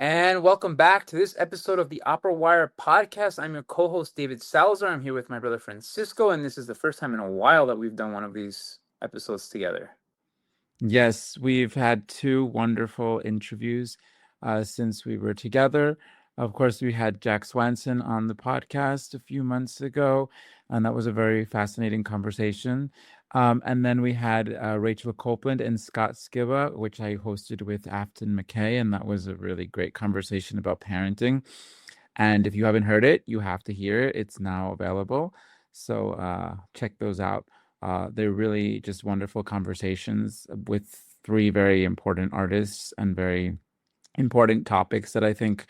And welcome back to this episode of the Opera Wire podcast. I'm your co host, David Salazar. I'm here with my brother Francisco, and this is the first time in a while that we've done one of these episodes together. Yes, we've had two wonderful interviews since we were together. Of course, we had Jack Swanson on the podcast a few months ago, and that was a very fascinating conversation. And then we had Rachel Copeland and Scott Skiba, which I hosted with Afton McKay, and that was a really great conversation about parenting. And if you haven't heard it, you have to hear it. It's now available. So check those out. They're really just wonderful conversations with three very important artists and very important topics that I think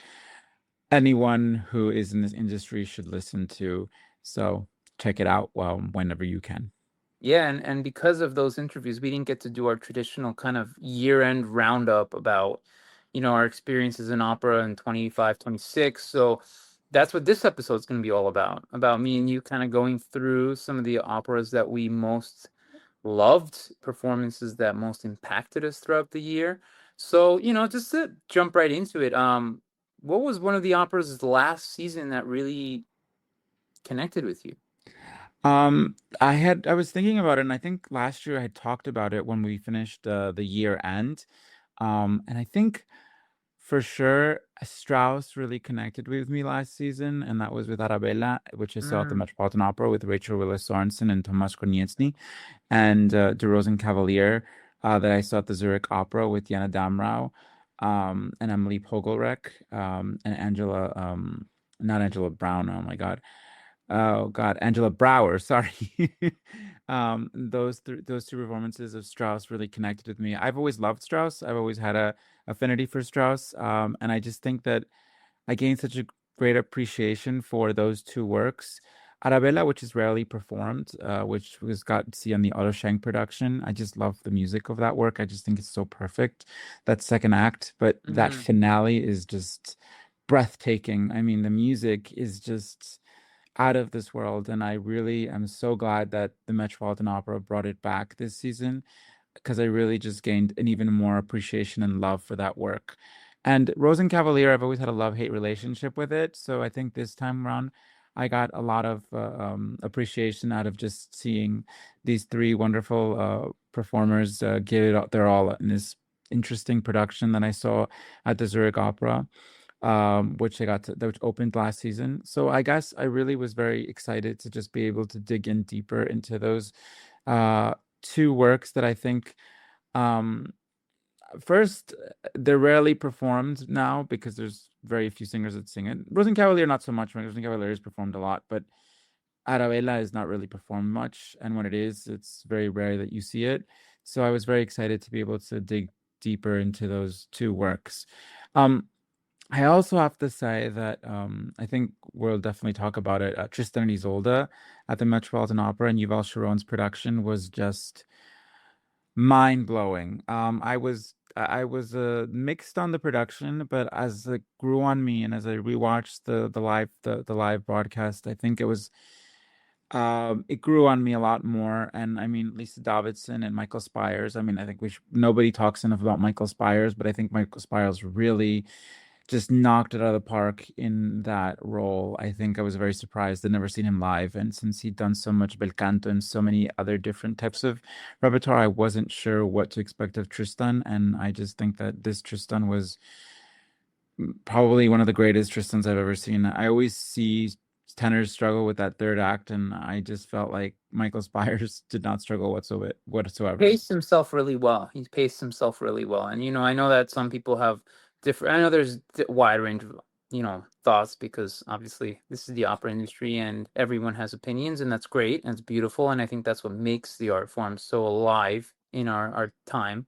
anyone who is in this industry should listen to. So check it out whenever you can. Yeah, and because of those interviews, we didn't get to do our traditional kind of year-end roundup about, our experiences in opera in 25, 26. So that's what this episode is going to be all about me and you kind of going through some of the operas that we most loved, performances that most impacted us throughout the year. So, just to jump right into it, what was one of the operas last season that really connected with you? I was thinking about it, and I think last year I had talked about it when we finished the year end. And I think for sure Strauss really connected with me last season, and that was with Arabella, which I saw at the Mm, Metropolitan Opera with Rachel Willis Sorensen and Tomasz Konieczny, and De Rosenkavalier that I saw at the Zurich Opera with Jana Damrau, and Emily Pogelreck, and not Angela Brown. Oh my God. Oh God, Angela Brower, sorry. Those two performances of Strauss really connected with me. I've always loved Strauss. I've always had a affinity for Strauss. And I just think that I gained such a great appreciation for those two works. Arabella, which is rarely performed, which was got to see on the Otto Schenk production. I just love the music of that work. I just think it's so perfect, that second act. But that mm-hmm. finale is just breathtaking. I mean, the music is just out of this world, and I really am so glad that the Metropolitan Opera brought it back this season because I really just gained an even more appreciation and love for that work. And Rosencavalier, I've always had a love-hate relationship with it, so I think this time around I got a lot of appreciation out of just seeing these three wonderful performers give it their all in this interesting production that I saw at the Zurich Opera, which opened last season. So I guess I really was very excited to just be able to dig in deeper into those uh, two works that I think um, first they're rarely performed now because there's very few singers that sing it. Rosencavalier not so much. Rosencavalier is performed a lot, but Arabella is not really performed much, and when it is, it's very rare that you see it. So I was very excited to be able to dig deeper into those two works. Um, I also have to say that I think we'll definitely talk about it. Tristan and Isolde at the Metropolitan Opera and Yuval Sharon's production was just mind-blowing. I was mixed on the production, but as it grew on me and as I rewatched the live broadcast, I think it grew on me a lot more. And I mean, Lisa Davidson and Michael Spires. I mean, I think nobody talks enough about Michael Spires, but I think Michael Spires really just knocked it out of the park in that role. I think I was very surprised. I'd never seen him live, and since he'd done so much bel canto and so many other different types of repertoire, I wasn't sure what to expect of Tristan, and I just think that this Tristan was probably one of the greatest Tristans I've ever seen. I always see tenors struggle with that third act, and I just felt like Michael Spires did not struggle whatsoever. Paced himself really well. He's paced himself really well. And, I know that some people have different, I know there's wide range of, thoughts because obviously this is the opera industry and everyone has opinions, and that's great and it's beautiful. And I think that's what makes the art form so alive in our time.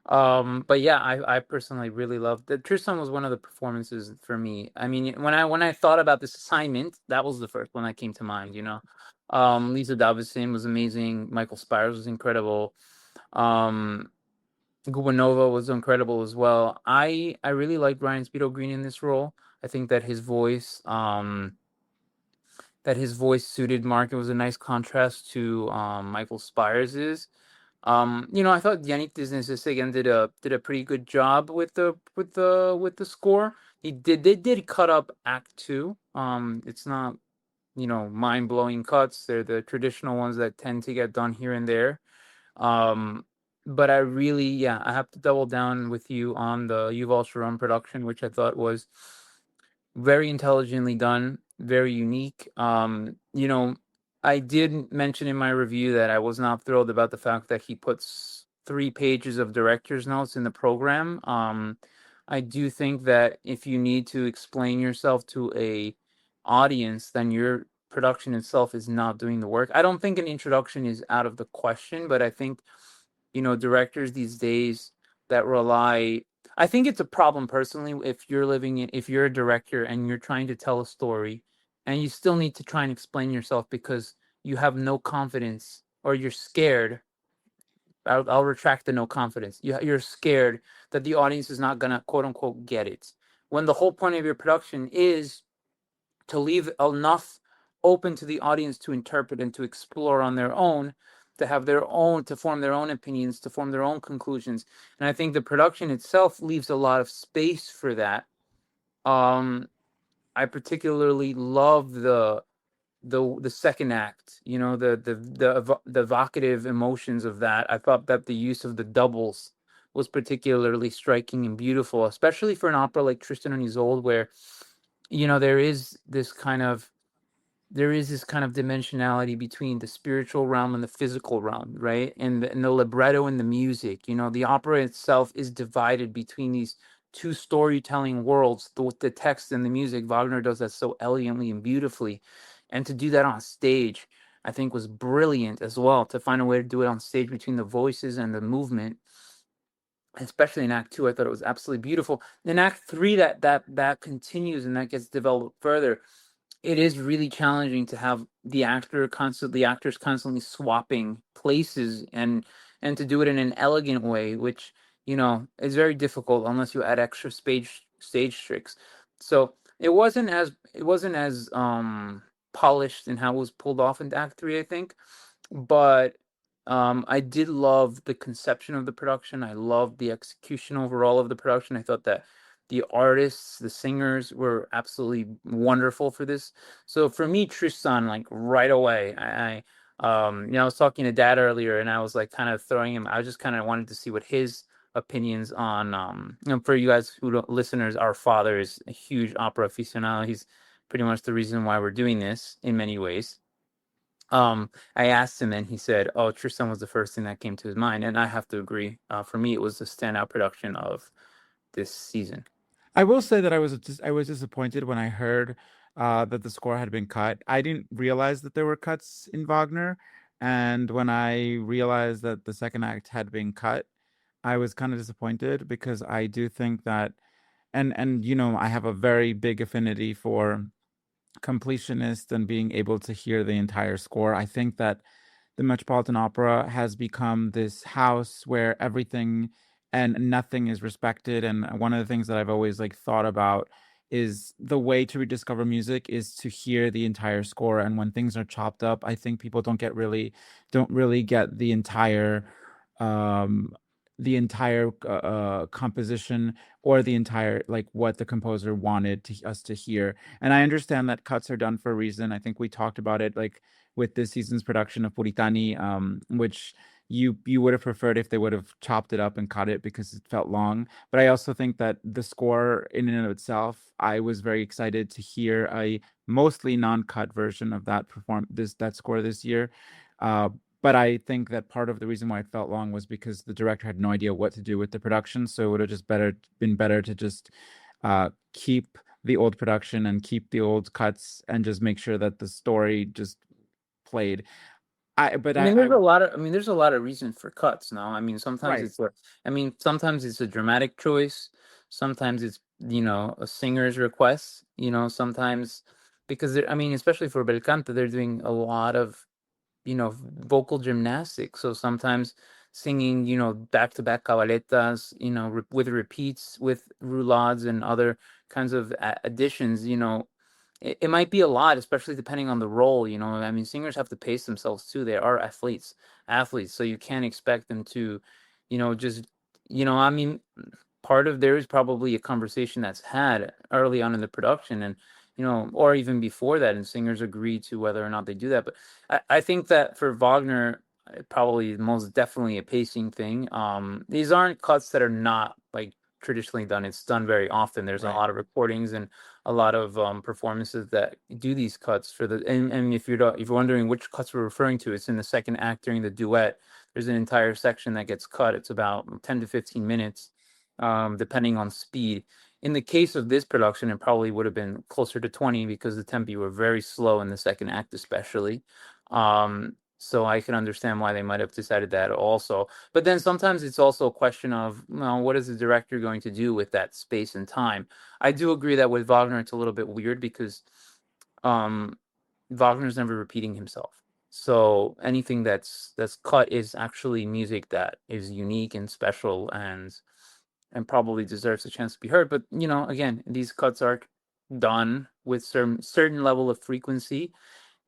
But yeah, I personally really loved that. Tristan was one of the performances for me. I mean, when I thought about this assignment, that was the first one that came to mind. Lisa Davidson was amazing. Michael Spires was incredible. Um, Gubanova was incredible as well. I really liked Ryan Speedo Green in this role. I think that his voice suited Mark. It was a nice contrast to Michael Spires's. I thought Yannick Disney again did a pretty good job with the score. They did cut up Act Two. It's not, mind blowing cuts. They're the traditional ones that tend to get done here and there. Um, but I really, yeah, I have to double down with you on the Yuval Sharon production, which I thought was very intelligently done, very unique. I did mention in my review that I was not thrilled about the fact that he puts 3 pages of director's notes in the program. I do think that if you need to explain yourself to a audience, then your production itself is not doing the work. I don't think an introduction is out of the question, but I think, directors these days that rely I think it's a problem personally if you're a director and you're trying to tell a story and you still need to try and explain yourself because you have no confidence or you're scared. I'll retract the no confidence. You're scared that the audience is not gonna quote unquote get it. When the whole point of your production is to leave enough open to the audience to interpret and to explore on their own, to form their own opinions, to form their own conclusions. And I think the production itself leaves a lot of space for that. Um, I particularly love the second act, the evocative emotions of that. I thought that the use of the doubles was particularly striking and beautiful, especially for an opera like Tristan and Isolde, where there is this kind of dimensionality between the spiritual realm and the physical realm, right? And the libretto and the music. The opera itself is divided between these two storytelling worlds. With the text and the music, Wagner does that so elegantly and beautifully, and to do that on stage, I think was brilliant as well. To find a way to do it on stage between the voices and the movement, especially in Act Two, I thought it was absolutely beautiful. In Act Three, that continues and that gets developed further. It is really challenging to have the actors constantly swapping places and to do it in an elegant way, which is very difficult unless you add extra stage tricks. So it wasn't as polished in how it was pulled off in Act Three, I think. But I did love the conception of the production. I loved the execution overall of the production. I thought that the artists, the singers were absolutely wonderful for this. So for me, Tristan, like right away, I was talking to Dad earlier, and I was like kind of throwing him. I just kind of wanted to see what his opinions on, for you guys who don't, listeners, our father is a huge opera aficionado. He's pretty much the reason why we're doing this in many ways. I asked him, and he said, "Oh, Tristan was the first thing that came to his mind," and I have to agree. For me, it was the standout production of this season. I will say that I was disappointed when I heard that the score had been cut. I didn't realize that there were cuts in Wagner, and when I realized that the second act had been cut, I was kind of disappointed because I do think that, and I have a very big affinity for completionist and being able to hear the entire score. I think that the Metropolitan Opera has become this house where everything and nothing is respected. And one of the things that I've always like thought about is the way to rediscover music is to hear the entire score. And when things are chopped up, I think people don't really get um the entire composition or the entire like what the composer wanted us to hear. And I understand that cuts are done for a reason. I think we talked about it like with this season's production of Puritani, which you would have preferred if they would have chopped it up and cut it because it felt long. But I also think that the score in and of itself, I was very excited to hear a mostly non-cut version of that score this year. Uh, but I think that part of the reason why it felt long was because the director had no idea what to do with the production. So it would have just been better to just keep the old production and keep the old cuts and just make sure that the story just played. I but I mean, I there's a lot of reason for cuts now. I mean, right. sometimes it's a dramatic choice. Sometimes it's, a singer's request, sometimes because especially for bel canto, they're doing a lot of, vocal gymnastics. So sometimes singing, back to back cavaletas, with repeats, with roulades and other kinds of additions, it might be a lot, especially depending on the role, you know. I mean, singers have to pace themselves too. They are athletes, so you can't expect them to, just, I mean, part of there is probably a conversation that's had early on in the production and, or even before that, and singers agree to whether or not they do that. But I think that for Wagner, probably most definitely a pacing thing. These aren't cuts that are not like traditionally done. It's done very often. There's a Right. lot of recordings and a lot of performances that do these cuts for the and if you're wondering which cuts we're referring to, it's in the second act during the duet. There's an entire section that gets cut. It's about 10 to 15 minutes, depending on speed. In the case of this production, it probably would have been closer to 20 because the tempi were very slow in the second act, especially. So I can understand why they might have decided that also. But then sometimes it's also a question of, well, what is the director going to do with that space and time? I do agree that with Wagner, it's a little bit weird because um, Wagner's never repeating himself. So anything that's cut is actually music that is unique and special and probably deserves a chance to be heard. But again, these cuts are done with certain level of frequency,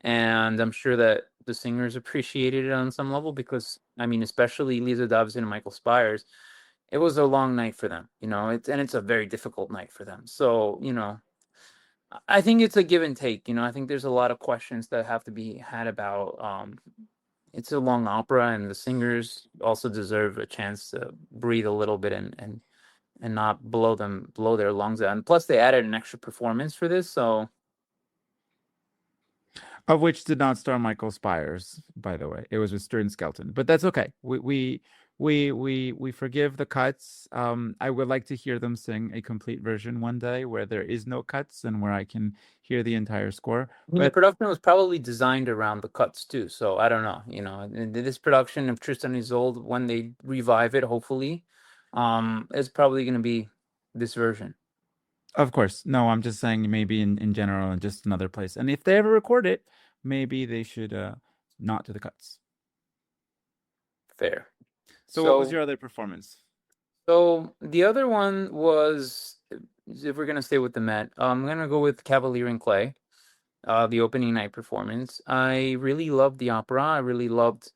and I'm sure that the singers appreciated it on some level because I mean, especially Lisa Dobson and Michael Spires, it was a long night for them. It's a very difficult night for them. So I think it's a give and take. I think there's a lot of questions that have to be had about. It's a long opera, and the singers also deserve a chance to breathe a little bit and not blow their lungs out. And plus, they added an extra performance for this, so Of which did not star Michael Spires, by the way. It was with Stern Skelton, but that's okay. We forgive the cuts. I would like to hear them sing a complete version one day where there is no cuts and where I can hear the entire score. I mean, the But production was probably designed around the cuts too. So I don't know. This production of Tristan and Isolde, when they revive it, hopefully, is probably going to be this version. of course, no, I'm just saying maybe in general and just another place. And if they ever record it, maybe they should not do the cuts. Fair. So what was So your other performance? so the other one was, if we're gonna stay with the Met, I'm gonna go with Cavalier and Clay, the opening night performance. I really loved the opera. I really loved,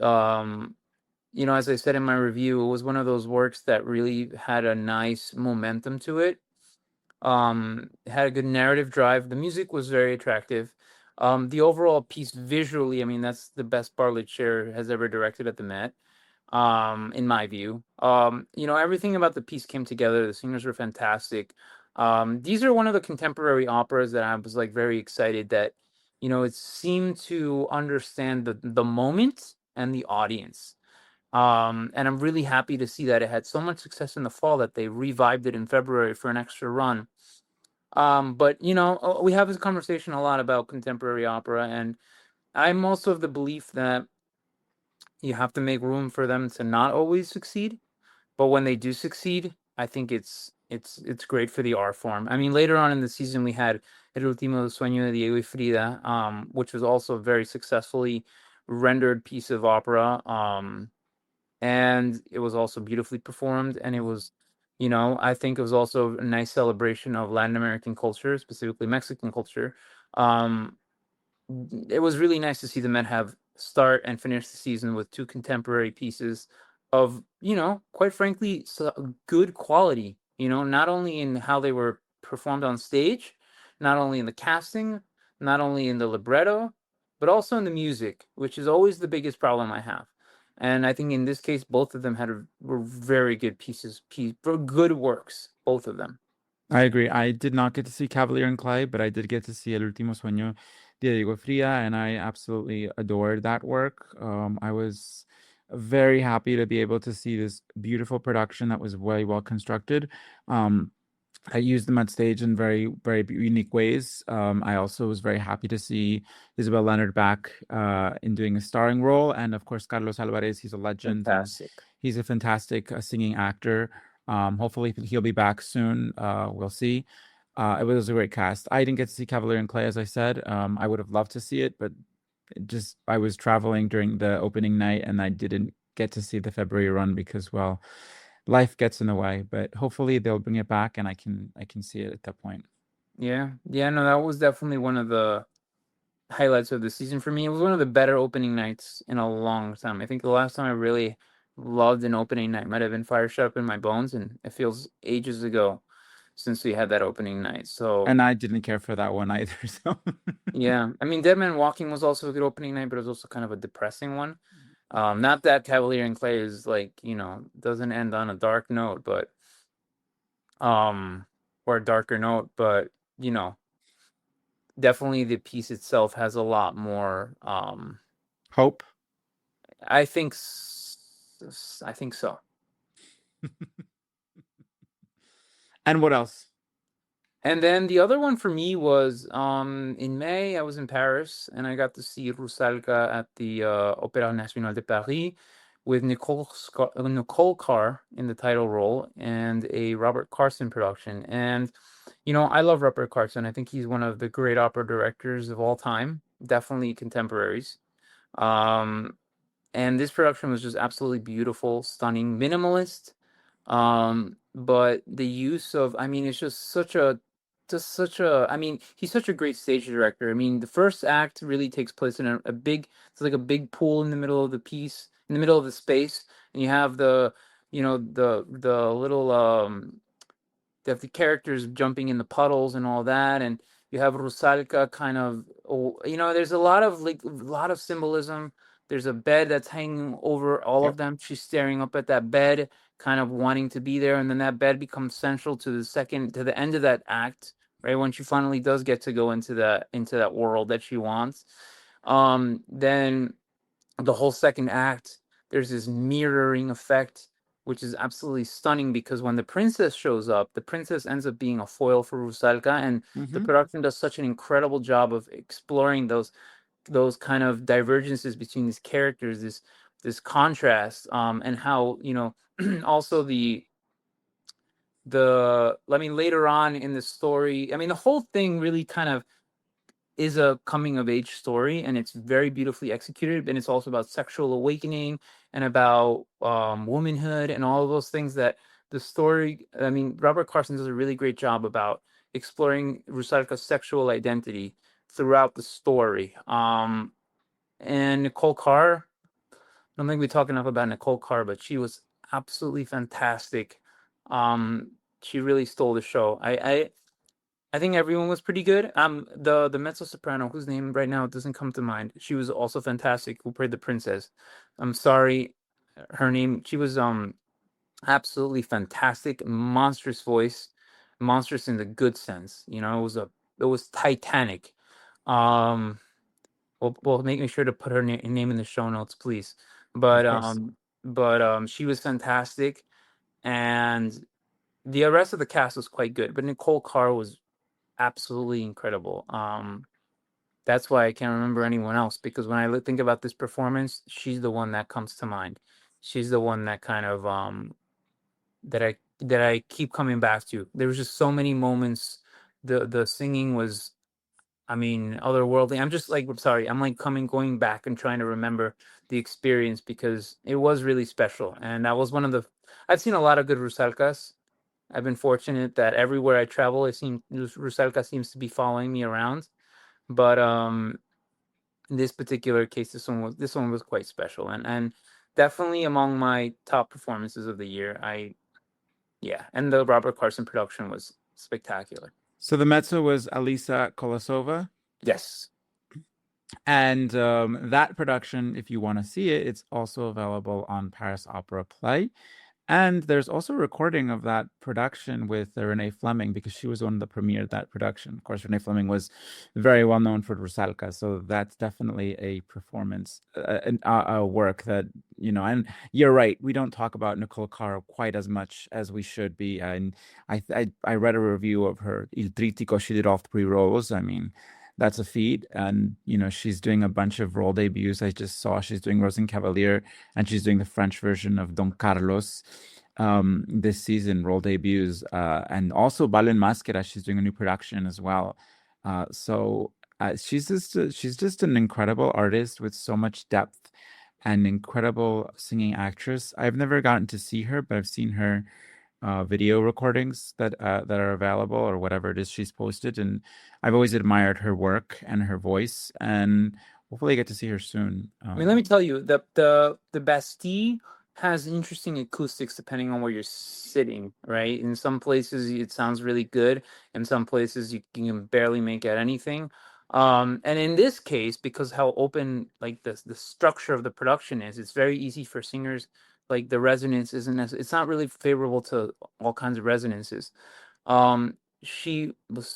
um, as I said in my review, it was one of those works that really had a nice momentum to it. It had a good narrative drive. The music was very attractive. The overall piece visually, I mean, that's the best Bartlett Sher has ever directed at the Met, in my view. Everything about the piece came together. The singers were fantastic. These are one of the contemporary operas that I was like very excited that, it seemed to understand the moment and the audience. And I'm really happy to see that it had so much success in the fall that they revived it in February for an extra run. But we have this conversation a lot about contemporary opera, and I'm also of the belief that you have to make room for them to not always succeed. But when they do succeed, I think it's great for the art form. I mean, later on in the season, we had El Último Sueño de Diego y Frida, which was also a very successfully rendered piece of opera. And it was also beautifully performed, and it was, I think it was also a nice celebration of Latin American culture, specifically Mexican culture. Um, it was really nice to see the Met have start and finish the season with two contemporary pieces of, quite frankly, good quality. Not only in how they were performed on stage, not only in the casting, not only in the libretto, but also in the music, which is always the biggest problem I have. And I think in this case, both of them were very good good works, both of them. I agree. I did not get to see Cavalier and Clay, but I did get to see El Último Sueño de Diego Fria, and I absolutely adored that work. I was very happy to be able to see this beautiful production that was very well constructed. Um, I used them on stage in very, very unique ways. I also was very happy to see Isabel Leonard back in doing a starring role. And of course, Carlos Alvarez, he's a legend and Fantastic. he's a fantastic singing actor. Hopefully, he'll be back soon. We'll see. It was a great cast. I didn't get to see Cavalier and Clay, as I said. I would have loved to see it, but I was traveling during the opening night and I didn't get to see the February run because, well, life gets in the way, but hopefully they'll bring it back and I can see it at that point. Yeah, yeah, no, that was definitely one of the highlights of the season for me. It was one of the better opening nights in a long time. I think the last time I really loved an opening night might have been Fire Shut Up in My Bones, and it feels ages ago since we had that opening night. So And I didn't care for that one either. So yeah, I mean, Dead Man Walking was also a good opening night, but it was also kind of a depressing one. Not that Cavalier and Clay is like, doesn't end on a dark note, but um, or a darker note, but you know, definitely the piece itself has a lot more. hope. I think, I think so. And what else? And then the other one for me was in May, I was in Paris and I got to see Rusalka at the Opéra National de Paris with Nicole Carr in the title role and a Robert Carson production. And, I love Robert Carson. I think he's one of the great opera directors of all time, definitely contemporaries. Um, and this production was just absolutely beautiful, stunning, minimalist. But the use of, I mean, it's I mean, he's such a great stage director. I mean, the first act really takes place in a big, it's like a big pool in the middle of the piece, in the middle of the space, and you have the little they have the characters jumping in the puddles and all that, and you have Rusalka kind of, there's a lot of symbolism. There's a bed that's hanging over all Yep. of them. She's staring up at that bed, kind of wanting to be there, and then that bed becomes central to the end of that act, right? When she finally does get to go into that world that she wants. Then the whole second act, there's this mirroring effect, which is absolutely stunning because when the princess shows up, the princess ends up being a foil for Rusalka, and the Mm-hmm. production does such an incredible job of exploring those kind of divergences between these characters, this contrast, and how also I mean, later on in the story, I mean, the whole thing really kind of is a coming of age story, and it's very beautifully executed, and it's also about sexual awakening and about womanhood and all of those things that the story, I mean, Robert Carson does a really great job about exploring Rusalka's sexual identity throughout the story. And Nicole Carr, I don't think we talk enough about Nicole Carr, but she was absolutely fantastic. She really stole the show. I think everyone was pretty good. The mezzo soprano, whose name right now doesn't come to mind, she was also fantastic. Who played the princess? I'm sorry, her name. She was absolutely fantastic, monstrous voice, monstrous in the good sense. It was Titanic. Um, we'll make sure to put her name in the show notes, please. Of But course. she was fantastic, and the rest of the cast was quite good. But Nicole Carr was absolutely incredible. That's why I can't remember anyone else because when I think about this performance, she's the one that comes to mind. She's the one that kind of that I keep coming back to. There was just so many moments. The singing was, I mean, otherworldly. I'm just like, I'm sorry, I'm like going back and trying to remember the experience because it was really special. And that was one of the. I've seen a lot of good Rusalkas. I've been fortunate that everywhere I travel, it seems Rusalka seems to be following me around. But in this particular case, this one was quite special, and definitely among my top performances of the year. Yeah, and the Robert Carson production was spectacular. So the mezzo was Alisa Kolosova. Yes. And that production, if you want to see it, it's also available on Paris Opera Play. And there's also a recording of that production with Renee Fleming because she was the one that premiered that production. Of course, Renee Fleming was very well known for Rusalka, so that's definitely a performance, a work that, and you're right, we don't talk about Nicole Carr quite as much as we should be. And I read a review of her Il Trittico. She did all three roles. I mean, that's a feat. And, she's doing a bunch of role debuts. I just saw she's doing Rosencavalier and she's doing the French version of Don Carlos this season, role debuts. And also Bal en Maschera, she's doing a new production as well. She's just an incredible artist with so much depth and incredible singing actress. I've never gotten to see her, but I've seen her video recordings that are available or whatever it is she's posted, and I've always admired her work and her voice, and hopefully I get to see her soon. I mean, let me tell you, the Bastille has interesting acoustics depending on where you're sitting, right? In some places it sounds really good, in some places you can barely make out anything. And in this case, because how open like the structure of the production is, it's very easy for singers. Like the resonance isn't it's not really favorable to all kinds of resonances. She was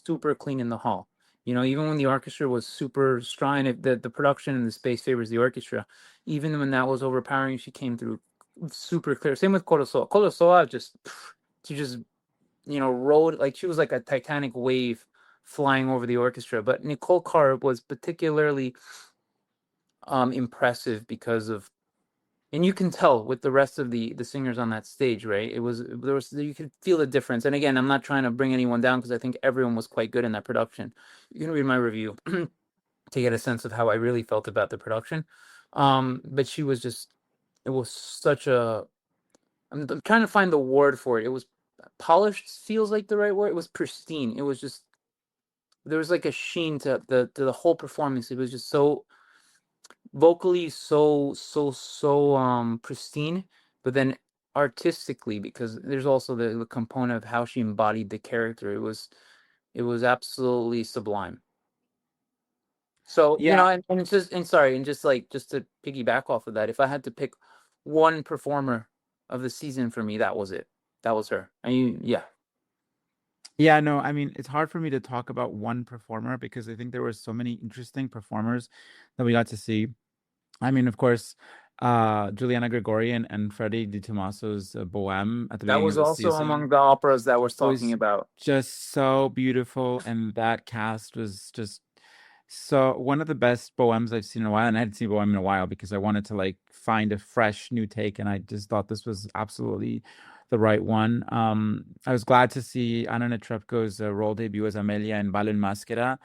super clean in the hall. You know, even when the orchestra was super strong, and the production and the space favors the orchestra, even when that was overpowering, she came through super clear. Same with Colosoa. Colosoa just, she just, rode like she was like a titanic wave flying over the orchestra. But Nicole Carr was particularly impressive because of, and you can tell with the rest of the singers on that stage, right? You could feel the difference. And again, I'm not trying to bring anyone down because I think everyone was quite good in that production. You can read my review to get a sense of how I really felt about the production. But she was just, it was such a, I'm trying to find the word for it. It was polished, feels like the right word. It was pristine. It was just, there was like a sheen to the whole performance. It was just so vocally so pristine, but then artistically, because there's also the component of how she embodied the character. It was absolutely sublime. So, Yeah, and it's just, and sorry, and just like, just to piggyback off of that, if I had to pick one performer of the season for me, that was it. That was her. And yeah, yeah, no, I mean, it's hard for me to talk about one performer because I think there were so many interesting performers that we got to see. I mean, of course, Juliana Gregorian and Freddie Di Tommaso's Bohème at the that beginning was of the also among season the operas that we're talking was about. just so beautiful, and that cast was just so one of the best Bohèmes I've seen in a while. And I hadn't seen Bohème in a while because I wanted to like find a fresh new take, and I just thought this was absolutely the right one. I was glad to see Anna Netrebko's role debut as Amelia in Bal en Maschera,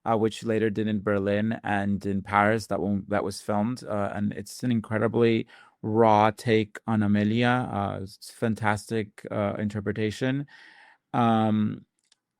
which she later did in Berlin and in Paris. That was filmed, and it's an incredibly raw take on Amelia. It's fantastic interpretation. Um,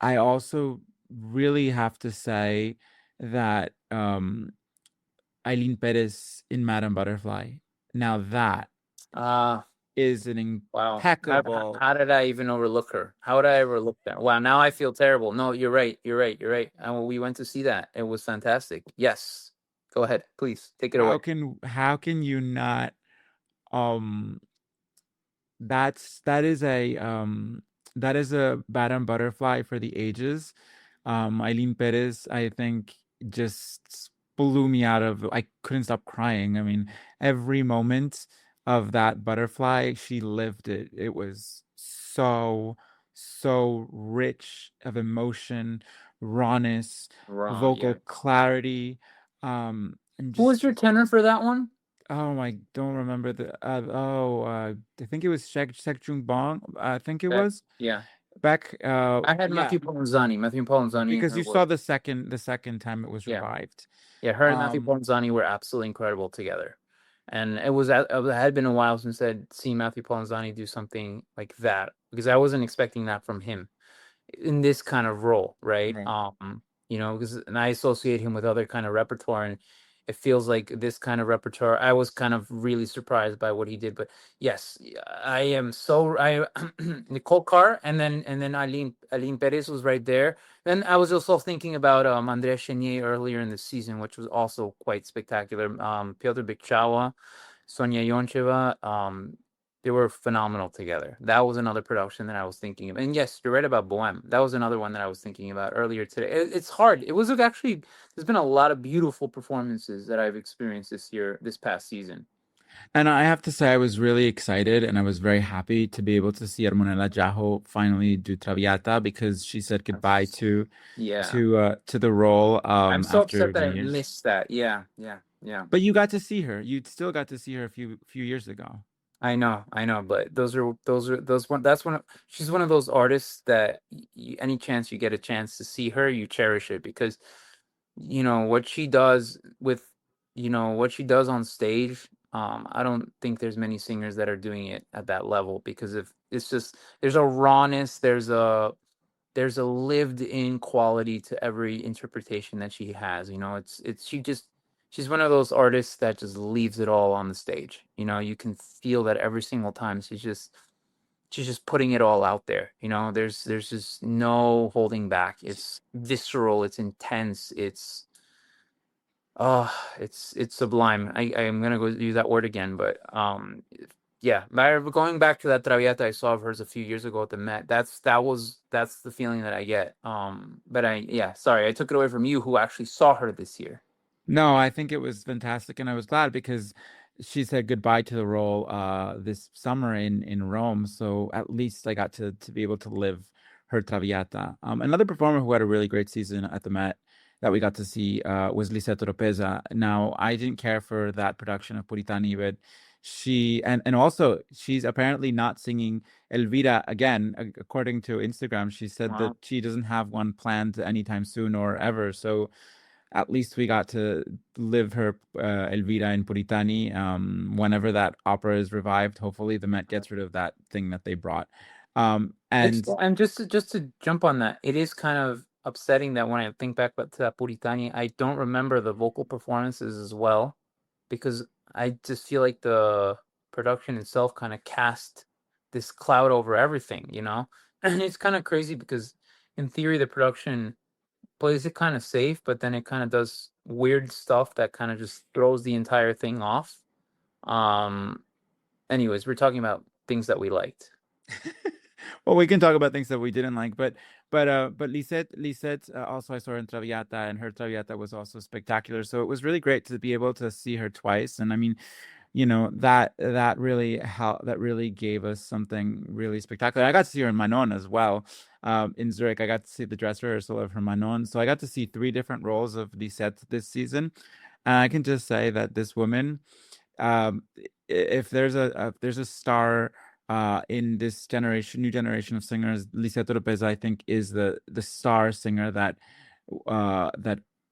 I also really have to say that Eileen Perez in Madame Butterfly. Now that Uh is an Wow. How, impeccable. how did I even overlook her? How would I overlook that? Wow, now I feel terrible. No, you're right. You're right. You're right. And we went to see that. It was fantastic. Yes. Go ahead. Please take it away. How can you not um that is a Madame Butterfly for the ages. Eileen Perez, I think, just blew me out of. I couldn't stop crying. I mean, every moment of that butterfly, she lived it. It was so rich of emotion, rawness, Wrong. vocal Yeah. clarity, and Who was just your tenor for that one? oh, I don't remember I think it was Shek Jung Bong. I think it Okay. was Yeah. back. I had Yeah, Matthew Polenzani. Matthew Polenzani and because her you were, saw the second time it was yeah. revived. Yeah, her and Matthew Um, Polenzani were absolutely incredible together. And it had been a while since I'd seen Matthew Polenzani do something like that because I wasn't expecting that from him in this kind of role, right? right. Because and I associate him with other kind of repertoire, and it feels like this kind of repertoire. I was kind of really surprised by what he did, but yes, I am so I Nicole Carr, and then Aline Perez was right there. Then I was also thinking about Andrea Chenier earlier in the season, which was also quite spectacular. Piotr Bikchawa, Sonia Yoncheva, they were phenomenal together. That was another production that I was thinking of. And yes, you're right about Bohème. That was another one that I was thinking about earlier today. It's hard. It was actually, there's been a lot of beautiful performances that I've experienced this past season. And I have to say, I was really excited and I was very happy to be able to see Hermonella Jaho finally do Traviata because she said goodbye That's, to yeah. to the role I'm so after upset that many I years. missed that. Yeah, yeah, yeah. But you got to see her. You still got to see her a few years ago. I know, but those one. That's one. She's one of those artists that any chance you get a chance to see her, you cherish it because what she does with what she does on stage. I don't think there's many singers that are doing it at that level because if it's just there's a rawness, there's a lived in quality to every interpretation that she has. You know, it's she's one of those artists that just leaves it all on the stage. You know, you can feel that every single time she's just putting it all out there. You know, there's just no holding back. It's visceral, it's intense, oh, it's sublime. I'm gonna go use that word again, but yeah. Going back to that Traviata I saw of hers a few years ago at the Met, that's the feeling that I get. But yeah, sorry, I took it away from you who actually saw her this year. No, I think it was fantastic, and I was glad because she said goodbye to the role this summer in Rome. So at least I got to be able to live her Traviata. Another performer who had a really great season at the Met that we got to see was Lisetta Ropeza. Now, I didn't care for that production of Puritani, but and also she's apparently not singing Elvira again. According to Instagram, she said that Wow. she doesn't have one planned anytime soon or ever. So at least we got to live her Elvira in Puritani. Whenever that opera is revived, hopefully the Met gets rid of that thing that they brought. It's And and just to jump on that, it is kind of upsetting that when I think back to that Puritani, I don't remember the vocal performances as well because I just feel like the production itself kind of cast this cloud over everything, you know? And it's kind of crazy because in theory the production plays it kind of safe, but then it kind of does weird stuff that kind of just throws the entire thing off. Um, anyways, we're talking about things that we liked. well, we can talk about things that we didn't like, but Lisette also I saw her in Traviata, and her Traviata was also spectacular. So it was really great to be able to see her twice. And I mean, that really gave us something really spectacular. I got to see her in Manon as well. In Zurich, I got to see the dress rehearsal of her Manon. So I got to see three different roles of Lisette this season. And I can just say that this woman, um, if there's a star in this new generation of singers, Lisette Lopez, I think, is the star singer that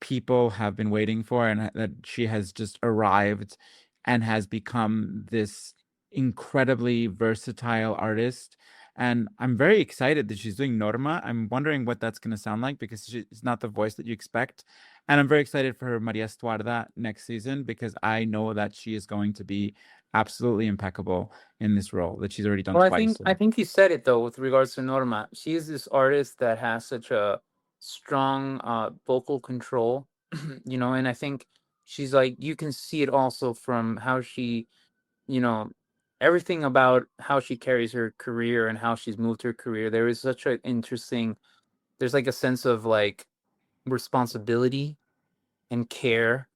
people have been waiting for, and that she has just arrived and has become this incredibly versatile artist. And I'm very excited that she's doing Norma. I'm wondering what that's going to sound like because it's not the voice that you expect. And I'm very excited for Maria Estuarda next season because I know that she is going to be absolutely impeccable in this role that she's already done Well, twice. I So. think you said it though with regards to Norma. She is this artist that has such a strong vocal control, you know, and I think she's like you can see it also from how she, you know, everything about how she carries her career and how she's moved her career. There is such an interesting there's like a sense of like responsibility and care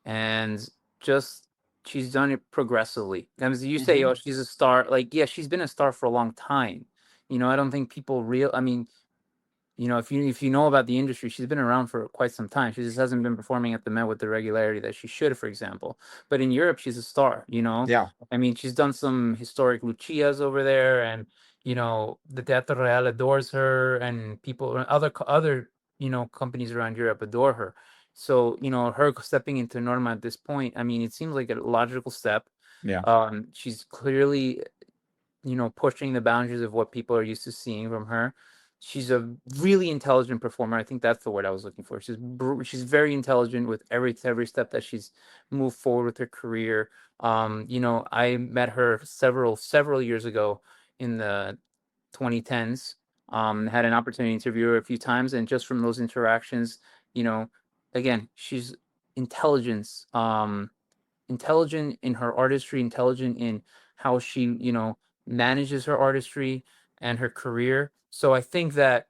and just she's done it progressively. As you say, Mhm. oh, she's a star. Like, yeah, she's been a star for a long time. You know, I don't think people real. I mean, you know, if you know about the industry, she's been around for quite some time. She just hasn't been performing at the Met with the regularity that she should, for example. But in Europe, she's a star, you know. Yeah. I mean, she's done some historic Lucias over there, and you know, the Teatro Real adores her, and people, other you know companies around Europe adore her. So you know, her stepping into Norma at this point, I mean, it seems like a logical step. Yeah. She's clearly you know, pushing the boundaries of what people are used to seeing from her. She's a really intelligent performer. I think that's the word I was looking for. She's very intelligent with every step that she's moved forward with her career. You know, I met her several years ago in the 2010s. Had an opportunity to interview her a few times, and just from those interactions, you know, again, she's intelligence. Intelligent in her artistry, intelligent in how she, you know, manages her artistry and her career. So I think that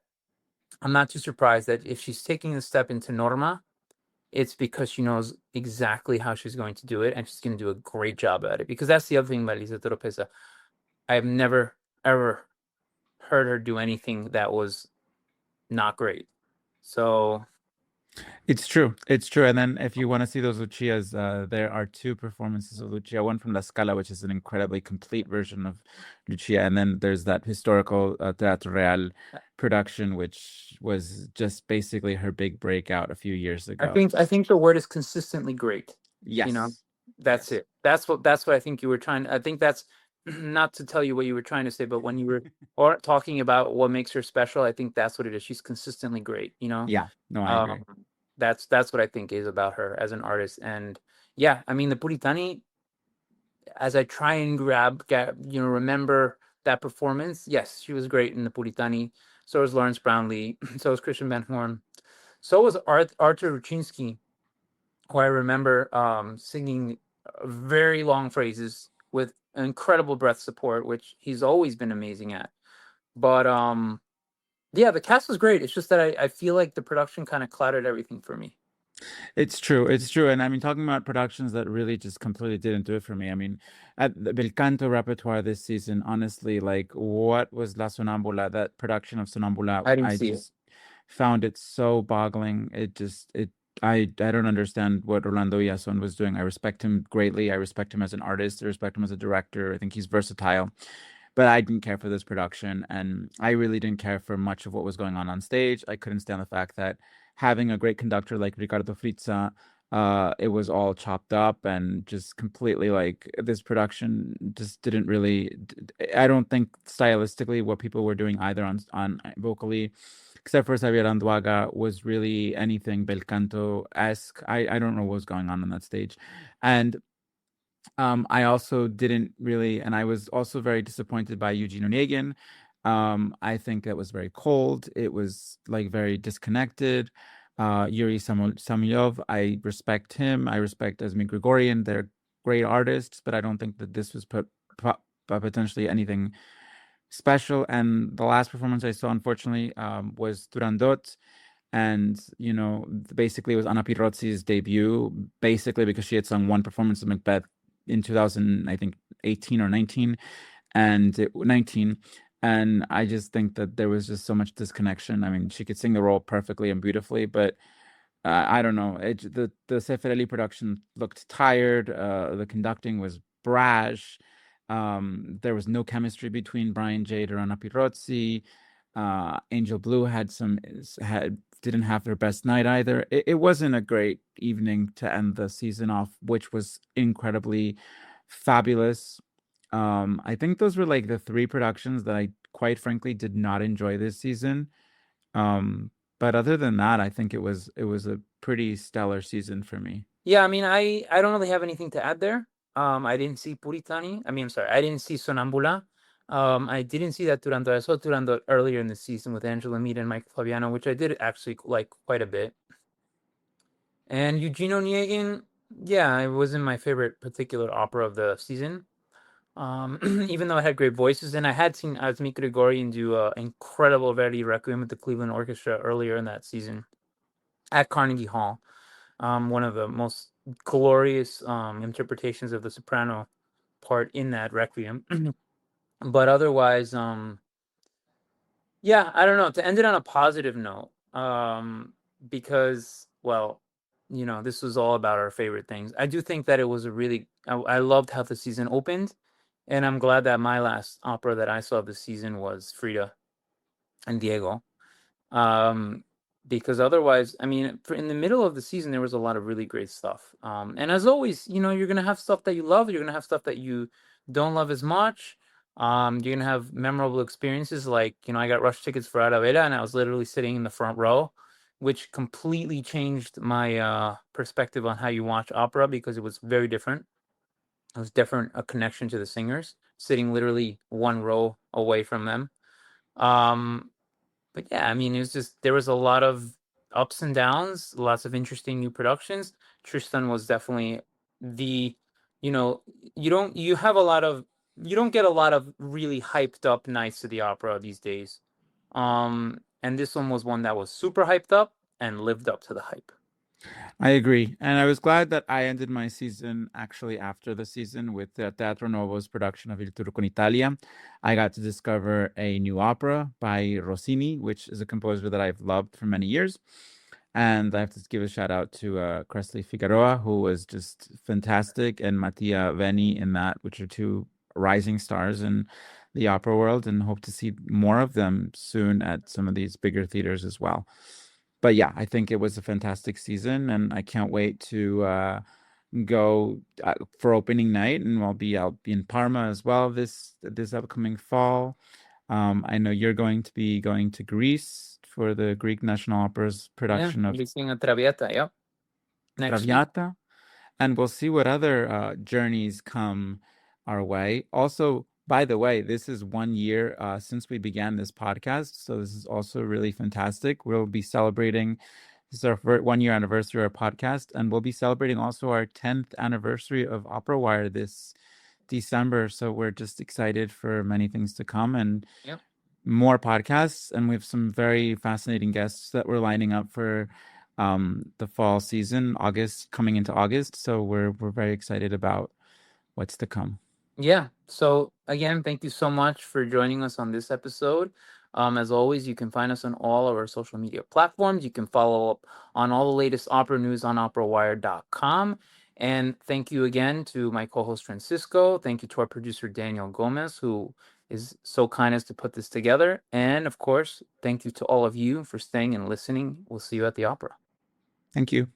I'm not too surprised that if she's taking the step into Norma, it's because she knows exactly how she's going to do it and she's going to do a great job at it. Because that's the other thing about Lisa Toropeza. I've never, ever heard her do anything that was not great. So It's true. It's true. And then if you want to see those Lucias, there are two performances of Lucia. One from La Scala, which is an incredibly complete version of Lucia, and then there's that historical Teatro Real production, which was just basically her big breakout a few years ago. I think the word is consistently great. You know, Yes. That's Yes. it. That's what I think you were trying. I think that's not to tell you what you were trying to say, but when you were or talking about what makes her special, I think that's what it is. She's consistently great, you know. Yeah, no, I agree. Um, that's what I think is about her as an artist. And yeah, I mean the Puritani, as I try and remember that performance. Yes, she was great in the Puritani. So was Lawrence Brownlee. So was Christian Van Horn. So was Arthur Ruchinsky, who I remember singing very long phrases with incredible breath support, which he's always been amazing at. But yeah, the cast was great. It's just that I feel like the production kind of clouded everything for me. It's true. It's true. And I mean, talking about productions that really just completely didn't do it for me. I mean, at the Bel Canto repertoire this season, honestly, like what was La Sonambula, that production of Sonambula, I didn't I see it. just found it so boggling. I don't understand what Orlando Iason was doing. I respect him greatly. I respect him as an artist. I respect him as a director. I think he's versatile. But I didn't care for this production, and I really didn't care for much of what was going on stage. I couldn't stand the fact that having a great conductor like Ricardo Frizza, it was all chopped up and just completely like this production just didn't really. I don't think stylistically what people were doing either on vocally, except for Xavier Anduaga, was really anything bel canto esque. I don't know what was going on that stage, and I also didn't really, and I was also very disappointed by Eugene Onegin. I think that was very cold. It was like very disconnected. Yuri Samyov, I respect him. I respect Esme Grigorian. They're great artists, but I don't think that this was potentially anything special. And the last performance I saw, unfortunately, was Turandot. And, you know, basically it was Anna Pirozzi's debut, basically because she had sung one performance of Macbeth in 2000, I think 18 or 19, and 19. And I just think that there was just so much disconnection. I mean, she could sing the role perfectly and beautifully, but I don't know. The Seferelli production looked tired. The conducting was brash. There was no chemistry between Brian Jade or Anna Pirozzi. Angel Blue had didn't have their best night either. It wasn't a great evening to end the season off, which was incredibly fabulous. I think those were like the three productions that I quite frankly did not enjoy this season. Um, but other than that, I think it was a pretty stellar season for me. Yeah, I mean, I don't really have anything to add there. I didn't see Puritani. I mean, I'm sorry, I didn't see Sonambula. I didn't see that Turandot. I saw Turandot earlier in the season with Angela Mead and Mike Fabiano, which I did actually like quite a bit. And Eugene Onegin, yeah, it wasn't my favorite particular opera of the season. Even though it had great voices, and I had seen Asmik Grigorian do incredible Verdi Requiem with the Cleveland Orchestra earlier in that season at Carnegie Hall. One of the most glorious interpretations of the soprano part in that Requiem. But otherwise, yeah, I don't know. To end it on a positive note, because, well, this was all about our favorite things. I do think that it was I loved how the season opened, and I'm glad that my last opera that I saw this season was Frida and Diego. Um, because otherwise, I mean, in the middle of the season, there was a lot of really great stuff. And as always, you're gonna have stuff that you love. You're gonna have stuff that you don't love as much. You're gonna have memorable experiences, like I got rush tickets for Arabella, and I was literally sitting in the front row, which completely changed my perspective on how you watch opera because it was very different. It was different, a connection to the singers, sitting literally one row away from them. Um, but yeah, I mean, it was just there was a lot of ups and downs, lots of interesting new productions. Tristan was definitely the, you know, you don't get a lot of really hyped up nights to the opera these days. And this one was one that was super hyped up and lived up to the hype. I agree. And I was glad that I ended my season actually after the season with Teatro Novo's production of Il Turco in Italia. I got to discover a new opera by Rossini, which is a composer that I've loved for many years. And I have to give a shout out to Cressley Figueroa, who was just fantastic, and Mattia Veni in that, which are two rising stars in the opera world, and hope to see more of them soon at some of these bigger theaters as well. But yeah, I think it was a fantastic season, and I can't wait go for opening night, and I'll be in Parma as well this upcoming fall. I know you're going to be going to Greece for the Greek National Opera's Yeah, production of releasing a Traviata. Yep, next week. Traviata, and we'll see what other journeys come our way. Also, by the way, this is 1 year since we began this podcast, so this is also really fantastic. We'll be celebrating. This is our 1 year anniversary of our podcast, and we'll be celebrating also our 10th anniversary of Opera Wire this December. So we're just excited for many things to come and Yep. more podcasts. And we have some very fascinating guests that we're lining up for the fall season, August, coming into August. So we're very excited about what's to come. Yeah. So again, thank you so much for joining us on this episode. As always, you can find us on all of our social media platforms. You can follow up on all the latest opera news on operawire.com. And thank you again to my co-host Francisco. Thank you to our producer Daniel Gomez, who is so kind as to put this together. And of course, thank you to all of you for staying and listening. We'll see you at the opera. Thank you.